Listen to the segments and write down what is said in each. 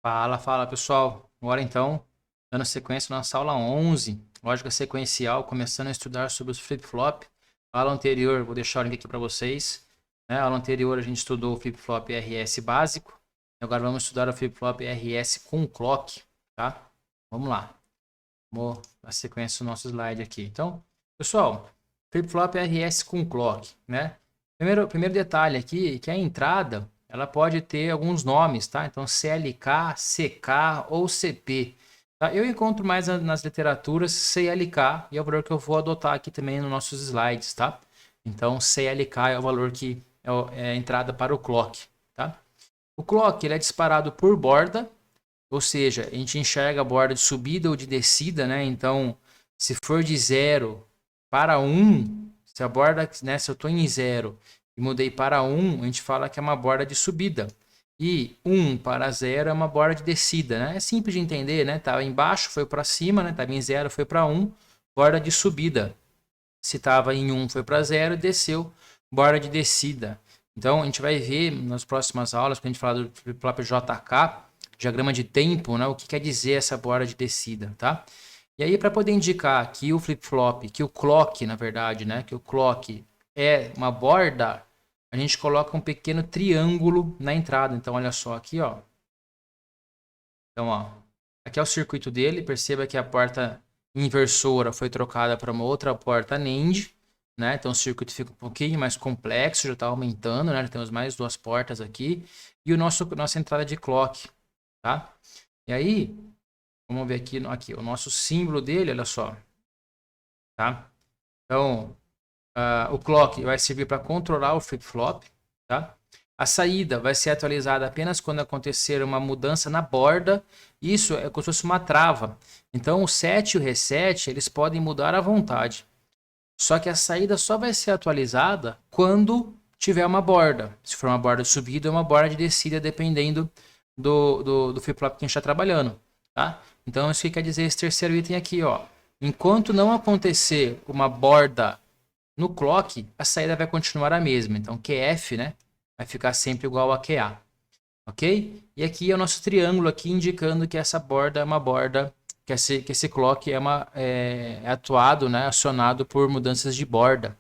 Fala pessoal. Agora então, dando sequência na nossa aula 11, lógica sequencial, começando a estudar sobre os flip-flop. A aula anterior, vou deixar o link aqui para vocês. A aula anterior a gente estudou o flip-flop RS básico. Agora vamos estudar o flip-flop RS com clock, tá? Vamos lá. Vamos dar sequência no nosso slide aqui. Então, pessoal, flip-flop RS com clock, né? Primeiro detalhe aqui, que a entrada ela pode ter alguns nomes, tá? Então, CLK, CK ou CP. Tá? Eu encontro mais nas literaturas CLK e é o valor que eu vou adotar aqui também nos nossos slides, tá? Então, CLK é o valor que é a entrada para o clock, tá? O clock ele é disparado por borda, ou seja, a gente enxerga a borda de subida ou de descida, né? Então, se for de 0 para 1, se a borda, né, se eu estou em 0 e mudei para 1, a gente fala que é uma borda de subida. E 1 para 0 é uma borda de descida, né? É simples de entender, né? Estava embaixo, foi para cima, né? Estava em 0, foi para 1, borda de subida. Se estava em 1, foi para 0, desceu, borda de descida. Então, a gente vai ver nas próximas aulas, quando a gente falar do próprio JK, diagrama de tempo, né? O que quer dizer essa borda de descida, tá? E aí, para poder indicar que o flip-flop, que o clock, na verdade, né? Que o clock é uma borda, a gente coloca um pequeno triângulo na entrada. Então, olha só aqui, ó. Então, ó, aqui é o circuito dele. Perceba que a porta inversora foi trocada para uma outra porta NAND, né? Então, o circuito fica um pouquinho mais complexo, já está aumentando, né? Temos mais duas portas aqui. E nossa entrada de clock, tá? E aí, vamos ver aqui o nosso símbolo dele, olha só. Tá? Então, o clock vai servir para controlar o flip-flop, tá? A saída vai ser atualizada apenas quando acontecer uma mudança na borda. Isso é como se fosse uma trava. Então, o set e o reset, eles podem mudar à vontade. Só que a saída só vai ser atualizada quando tiver uma borda. Se for uma borda de subida ou uma borda de descida, dependendo do flip-flop que a gente está trabalhando. Tá? Então, isso que quer dizer esse terceiro item aqui. Ó. Enquanto não acontecer uma borda no clock, a saída vai continuar a mesma. Então, QF, né, vai ficar sempre igual a QA. Ok? E aqui é o nosso triângulo aqui indicando que essa borda é uma borda, que esse clock é atuado, né, acionado por mudanças de borda.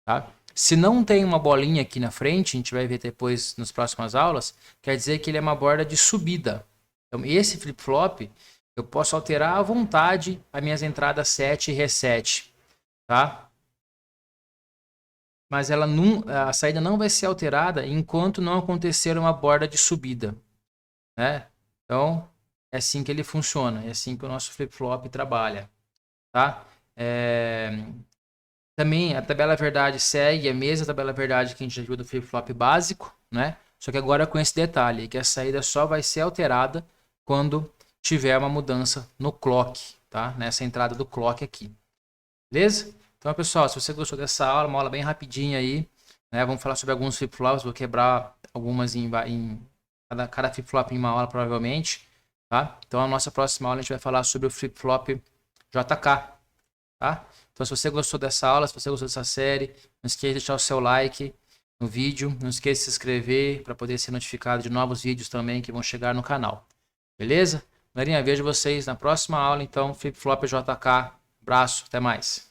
Tá? Se não tem uma bolinha aqui na frente, a gente vai ver depois nas próximas aulas, quer dizer que ele é uma borda de subida. Então, esse flip-flop, eu posso alterar à vontade as minhas entradas set e reset. Tá? Mas a saída não vai ser alterada enquanto não acontecer uma borda de subida, né? Então, é assim que ele funciona, é assim que o nosso flip-flop trabalha, tá? Também a tabela verdade segue a mesma tabela verdade que a gente já viu do flip-flop básico, né? Só que agora com esse detalhe, que a saída só vai ser alterada quando tiver uma mudança no clock, tá? Nessa entrada do clock aqui. Beleza? Então, pessoal, se você gostou dessa aula, uma aula bem rapidinha aí, né? Vamos falar sobre alguns flip-flops, vou quebrar algumas em cada flip-flop em uma aula, provavelmente, tá? Então, a nossa próxima aula a gente vai falar sobre o flip-flop JK, tá? Então, se você gostou dessa aula, se você gostou dessa série, não esqueça de deixar o seu like no vídeo, não esqueça de se inscrever para poder ser notificado de novos vídeos também que vão chegar no canal. Beleza? Galerinha, vejo vocês na próxima aula, então, flip-flop JK. Abraço, até mais.